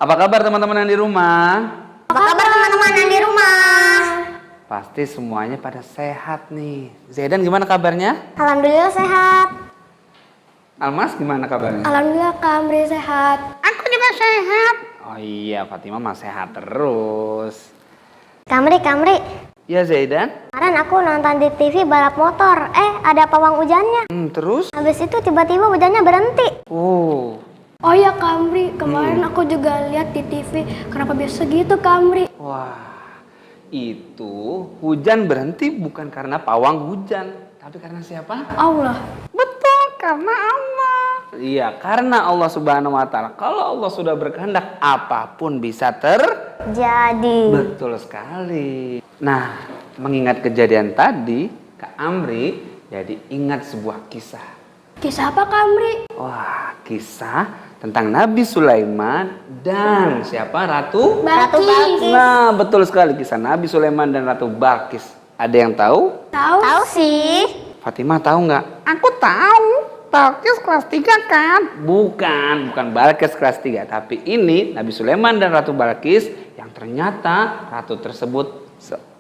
Apa kabar teman-teman yang di rumah? Apa kabar teman-teman yang di rumah? Pasti semuanya pada sehat nih. Zaidan gimana kabarnya? Alhamdulillah sehat. Almas gimana kabarnya? Alhamdulillah Kak Amri sehat. Aku juga sehat. Oh iya, Fatimah mah sehat terus. Kamri. Ya Zaidan? Kemarin aku nonton di TV balap motor. Ada pawang hujannya. Terus? Habis itu tiba-tiba hujannya berhenti. Oh ya Kamri, kemarin aku juga lihat di TV. Kenapa biasa gitu Kamri? Wah, itu hujan berhenti bukan karena pawang hujan, tapi karena siapa? Allah. Betul, karena Allah. Iya, karena Allah Subhanahu wa Ta'ala. Kalau Allah sudah berkehendak, apapun bisa Jadi. Betul sekali. Nah, mengingat kejadian tadi, Kak Amri jadi ingat sebuah kisah. Kisah apa Kamri? Wah, kisah tentang Nabi Sulaiman dan siapa? Ratu Balkis. Nah, betul sekali kisah Nabi Sulaiman dan Ratu Balkis. Ada yang tahu? Tahu sih. Fatimah tahu nggak? Aku tahu. Balkis kelas 3 kan? Bukan Balkis kelas 3. Tapi ini Nabi Sulaiman dan Ratu Balkis yang ternyata ratu tersebut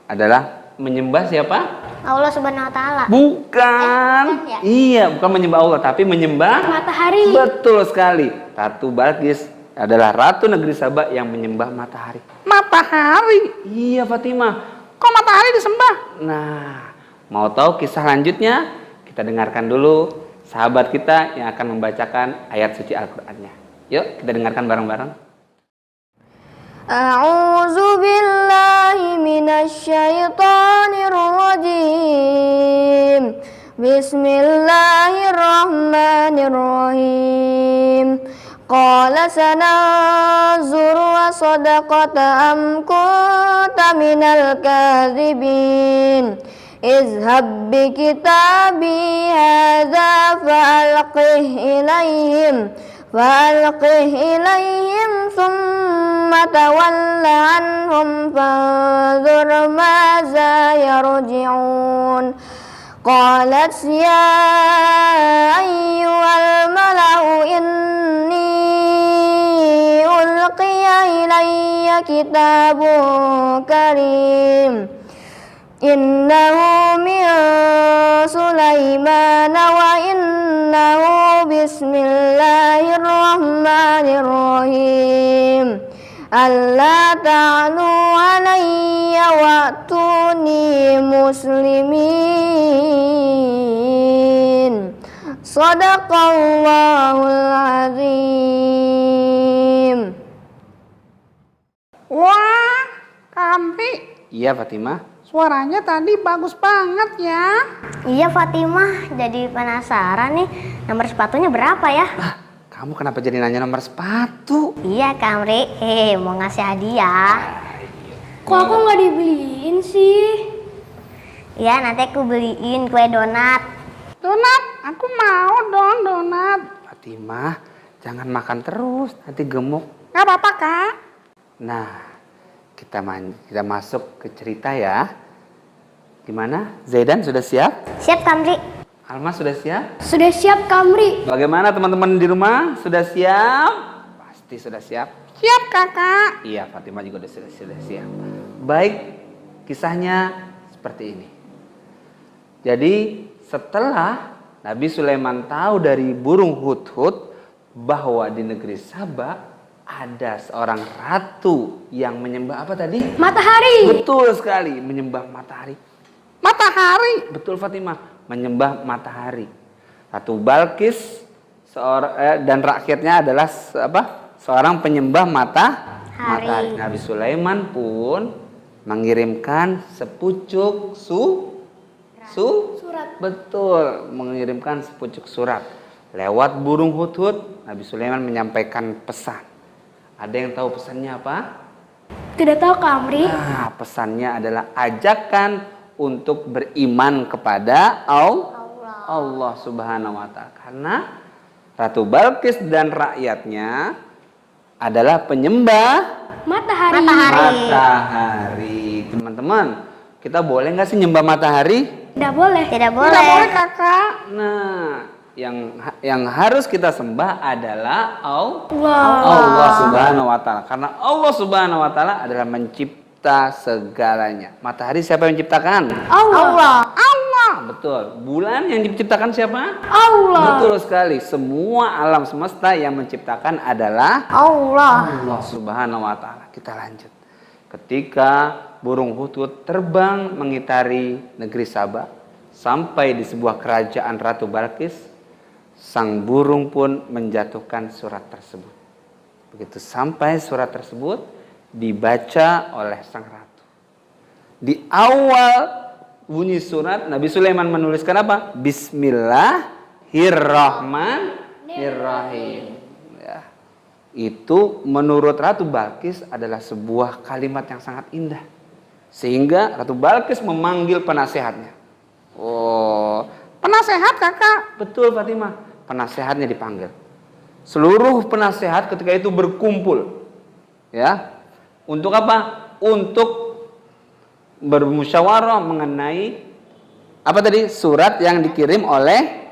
adalah menyembah siapa? Allah Subhanahu wa Ta'ala. Bukan. bukan ya? Iya, bukan menyembah Allah, tapi menyembah Matahari. Betul sekali. Ratu Balkis adalah ratu negeri Saba yang menyembah matahari. Matahari. Iya, Fatimah. Kok matahari disembah? Nah, mau tahu kisah lanjutnya? Kita dengarkan dulu sahabat kita yang akan membacakan ayat suci Al-Qur'annya. Yuk, kita dengarkan bareng-bareng. A'udzu billahi minasyaitonir rajim. Bismillahirrahmanirrahim. Qala sananzuru wa sadaqata am kunta minal kadzibin. Izhab bi kitabi hadza فألقه إليهم ثم تول عنهم فانظر ماذا يرجعون قالت يا أيها الملأ إني ألقي إلي كتاب كريم إنه من سليمان وإنه بسم الله الرحمن الرحيم ألا تعلوا علي وأتوني مسلمين صدق الله العظيم. Wah, Kamri. Iya, Fatimah. Suaranya tadi bagus banget ya. Iya Fatimah, jadi penasaran nih nomor sepatunya berapa ya? Kamu kenapa jadi nanya nomor sepatu? Iya Kamri, mau ngasih hadiah. Kok aku nggak dibeliin sih? Iya nanti aku beliin kue donat. Donat, aku mau dong donat. Fatimah, jangan makan terus, nanti gemuk. Gak apa-apa kak. Nah, kita masuk ke cerita ya. Gimana? Zaidan sudah siap? Siap Kamri. Almas sudah siap? Sudah siap Kamri. Bagaimana teman-teman di rumah? Sudah siap? Pasti sudah siap. Siap kakak. Iya, Fatimah juga sudah siap. Baik, kisahnya seperti ini. Jadi, setelah Nabi Sulaiman tahu dari burung hudhud bahwa di negeri Saba ada seorang ratu yang menyembah apa tadi? Matahari. Betul sekali, menyembah matahari. Matahari. Betul Fatimah, menyembah matahari. Ratu Balkis dan rakyatnya adalah seorang penyembah matahari. Nabi Sulaiman pun mengirimkan sepucuk surat. Betul, mengirimkan sepucuk surat. Lewat burung hudhud, Nabi Sulaiman menyampaikan pesan. Ada yang tahu pesannya apa? Tidak tahu Kamri. Nah, pesannya adalah ajakan untuk beriman kepada Allah Subhanahu wa Ta'ala. Karena Ratu Balkis dan rakyatnya adalah penyembah matahari. Teman-teman, kita boleh nggak sih nyembah matahari? Tidak boleh. Tidak Tidak boleh boleh. kakak. Nah, yang harus kita sembah adalah Allah Subhanahu wa taala. Karena Allah Subhanahu wa taala adalah mencipta segalanya. Matahari siapa yang menciptakan? Allah. Betul. Bulan yang diciptakan siapa? Allah. Betul sekali. Semua alam semesta yang menciptakan adalah Allah. Allah Subhanahu wa taala. Kita lanjut. Ketika burung hut-hut terbang mengitari negeri Saba sampai di sebuah kerajaan Ratu Balkis, sang burung pun menjatuhkan surat tersebut. Begitu sampai surat tersebut dibaca oleh sang ratu. Di awal bunyi surat, Nabi Sulaiman menuliskan apa? Bismillahirrahmanirrahim. Ya. Itu menurut Ratu Balkis adalah sebuah kalimat yang sangat indah. Sehingga Ratu Balkis memanggil penasehatnya. Oh, Penasehat kakak. betul Fatimah. Penasehatnya dipanggil. Seluruh penasehat ketika itu berkumpul. Ya. Untuk apa? Untuk bermusyawarah mengenai apa tadi? Surat yang dikirim oleh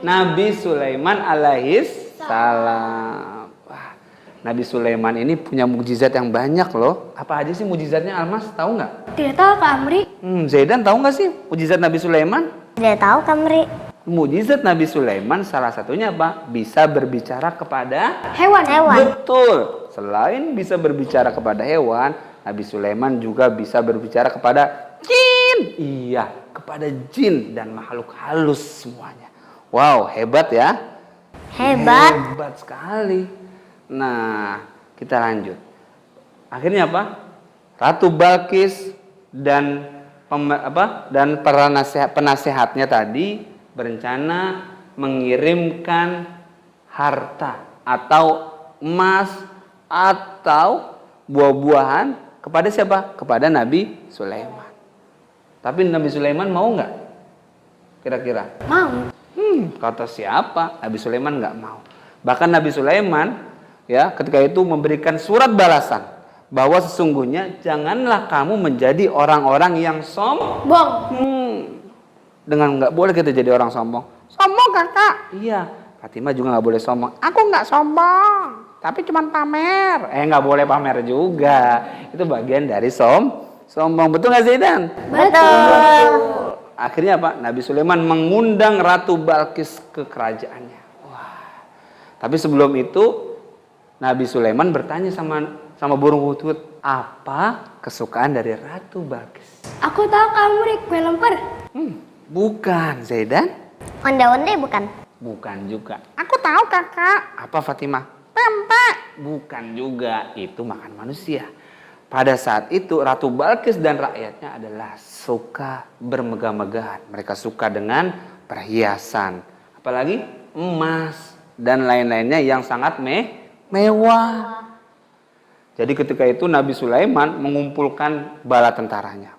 Nabi Sulaiman alaihis salam. Wah, Nabi Sulaiman ini punya mukjizat yang banyak loh. Apa aja sih mukjizatnya, Almas? Tahu nggak? Tidak tahu Kak Amri. Zaidan tahu nggak sih mukjizat Nabi Sulaiman? Tidak tahu Kamri. Mukjizat Nabi Sulaiman salah satunya apa? Bisa berbicara kepada Hewan. Betul. Selain bisa berbicara kepada hewan, Nabi Sulaiman juga bisa berbicara kepada jin. Iya, kepada jin dan makhluk halus semuanya. Wow, hebat ya. Hebat sekali. Nah, kita lanjut. Akhirnya apa? Ratu Balkis dan para penasehatnya tadi berencana mengirimkan harta atau emas atau buah-buahan kepada siapa? Kepada Nabi Sulaiman. Tapi Nabi Sulaiman mau nggak? Kira-kira? Mau. Kata siapa? Nabi Sulaiman nggak mau. Bahkan Nabi Sulaiman ya ketika itu memberikan surat balasan bahwa sesungguhnya janganlah kamu menjadi orang-orang yang sombong. Dengan nggak boleh kita jadi orang sombong. Sombong kakak. Iya, Fatimah juga nggak boleh sombong. Aku nggak sombong. Tapi cuma pamer. Nggak boleh pamer juga. Itu bagian dari sombong. Betul nggak Zaidan? Betul. Akhirnya apa? Nabi Sulaiman mengundang Ratu Balkis ke kerajaannya. Wah. Tapi sebelum itu Nabi Sulaiman bertanya sama burung hut-hut, apa kesukaan dari Ratu Balkis? Aku tahu Kak Amri, kue lemper. Bukan, Zaidan? Onde-onde bukan? Bukan juga. Aku tahu kakak. Apa Fatimah? Pempek. Bukan juga, itu makan manusia. Pada saat itu Ratu Balkis dan rakyatnya adalah suka bermegah-megahan. Mereka suka dengan perhiasan, apalagi emas dan lain-lainnya yang sangat mewah. Jadi ketika itu Nabi Sulaiman mengumpulkan bala tentaranya.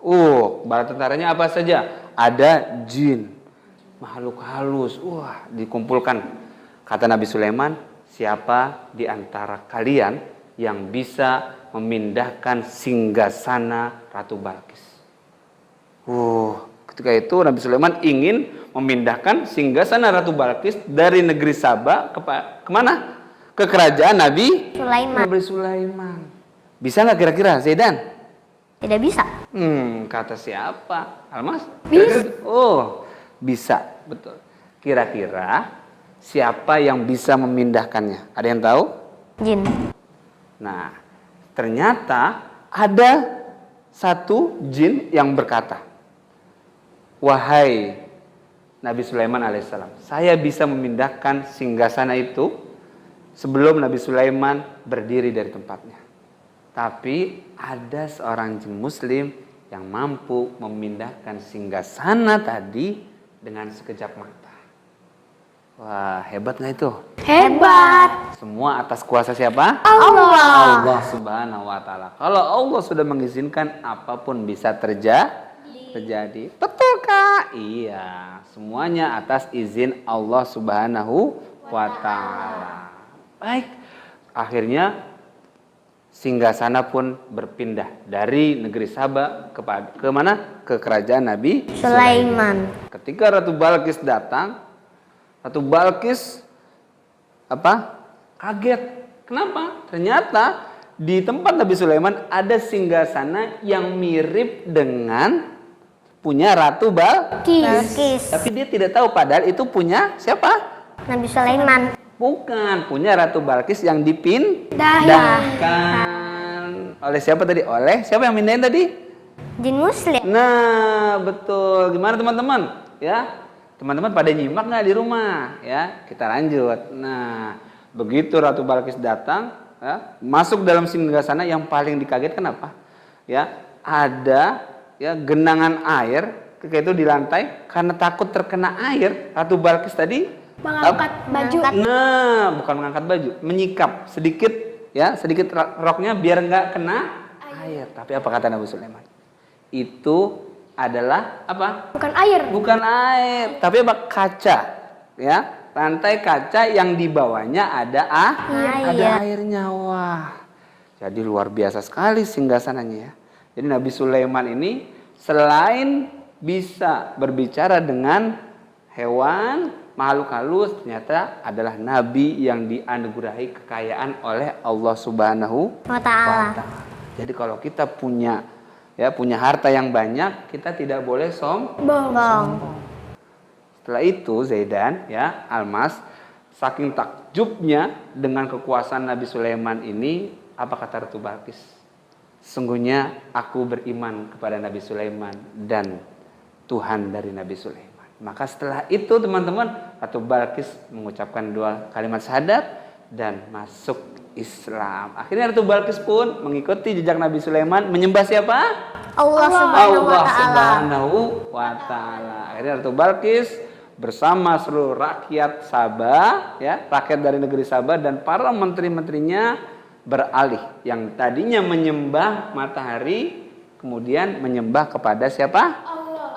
Bala tentaranya apa saja? Ada jin, makhluk halus. Dikumpulkan. Kata Nabi Sulaiman, siapa di antara kalian yang bisa memindahkan singgasana Ratu Balkis? Ketika itu Nabi Sulaiman ingin memindahkan singgasana Ratu Balkis dari negeri Saba kemana? Ke kerajaan Nabi Sulaiman. Bisa nggak kira-kira, Zaidan? Tidak bisa. Kata siapa? Almas? Bisa. Bisa, betul. Kira-kira siapa yang bisa memindahkannya? Ada yang tahu? Jin. Nah, ternyata ada satu jin yang berkata, wahai Nabi Sulaiman alaihissalam, saya bisa memindahkan singgasana itu sebelum Nabi Sulaiman berdiri dari tempatnya. Tapi ada seorang jin muslim yang mampu memindahkan singgasana tadi dengan sekejap mata. Wah, hebat nggak itu? Hebat. Semua atas kuasa siapa? Allah. Allah Subhanahu wa taala. Kalau Allah sudah mengizinkan, apapun bisa terjadi. Betul, Kak? Iya, semuanya atas izin Allah Subhanahu wa taala. Baik. Akhirnya singgasana pun berpindah dari negeri Saba ke mana? Ke kerajaan Nabi Sulaiman. Ketika Ratu Balkis datang, Ratu Balkis kaget. Kenapa? Ternyata di tempat Nabi Sulaiman ada singgasana yang mirip dengan punya Ratu Balkis. Tapi dia tidak tahu padahal itu punya siapa? Nabi Sulaiman. Bukan, punya Ratu Balkis yang dipindahkan. Oleh siapa tadi? Oleh siapa yang pindahin tadi? Jin Muslim. Nah, betul. Gimana teman-teman? Ya, teman-teman pada nyimak nggak di rumah? Ya, kita lanjut. Nah, begitu Ratu Balkis datang, ya, masuk dalam singgasana yang paling dikagetkan apa? Ya, ada ya genangan air kayak itu di lantai karena takut terkena air. Ratu Balkis tadi Mengangkat baju. Nah, bukan mengangkat baju, menyikap sedikit ya, sedikit roknya biar nggak kena air. Tapi apa kata Nabi Sulaiman? Itu adalah apa? Bukan air. Bukan air, tapi apa? Kaca. Ya, lantai kaca yang di bawahnya ada ada airnya. Wah. Jadi luar biasa sekali singgasananya ya. Jadi Nabi Sulaiman ini selain bisa berbicara dengan hewan, makhluk halus, ternyata adalah nabi yang dianugerahi kekayaan oleh Allah Subhanahu wa ta'ala. Jadi kalau kita punya harta yang banyak, kita tidak boleh Sombong. Setelah itu Zaidan ya, Almas, saking takjubnya dengan kekuasaan Nabi Sulaiman ini, apa kata Ratu Balkis? Sungguhnya aku beriman kepada Nabi Sulaiman dan Tuhan dari Nabi Sulaiman. Maka setelah itu teman-teman, Ratu Balkis mengucapkan 2 kalimat syahadat dan masuk Islam. Akhirnya Ratu Balkis pun mengikuti jejak Nabi Sulaiman, menyembah siapa? Allah Subhanahu wa ta'ala. Akhirnya Ratu Balkis bersama seluruh rakyat Sabah, ya, rakyat dari negeri Sabah dan para menteri-menterinya beralih. Yang tadinya menyembah matahari, kemudian menyembah kepada siapa?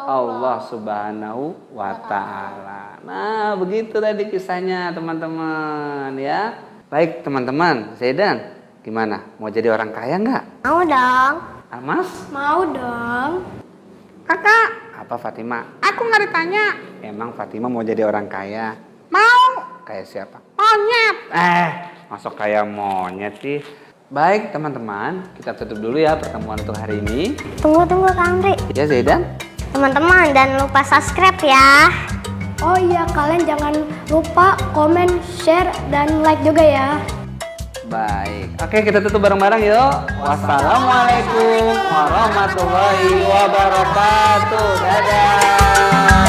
Allah Subhanahu wa ta'ala. Nah, begitu tadi kisahnya teman-teman ya. Baik teman-teman, Zaidan gimana? Mau jadi orang kaya nggak? Mau dong. Almas? Mau dong. Kakak, Apa Fatima? aku nggak ditanya. Emang Fatima mau jadi orang kaya? Mau Kayak siapa? monyet. Masuk kayak monyet sih. Baik teman-teman, kita tutup dulu ya pertemuan untuk hari ini. Tunggu Kak Amri. Ya Zaidan? Teman-teman, jangan lupa subscribe ya. Oh iya, kalian jangan lupa komen, share, dan like juga ya. Baik. Oke, kita tutup bareng-bareng yuk. Wassalamualaikum warahmatullahi wabarakatuh. Dadah.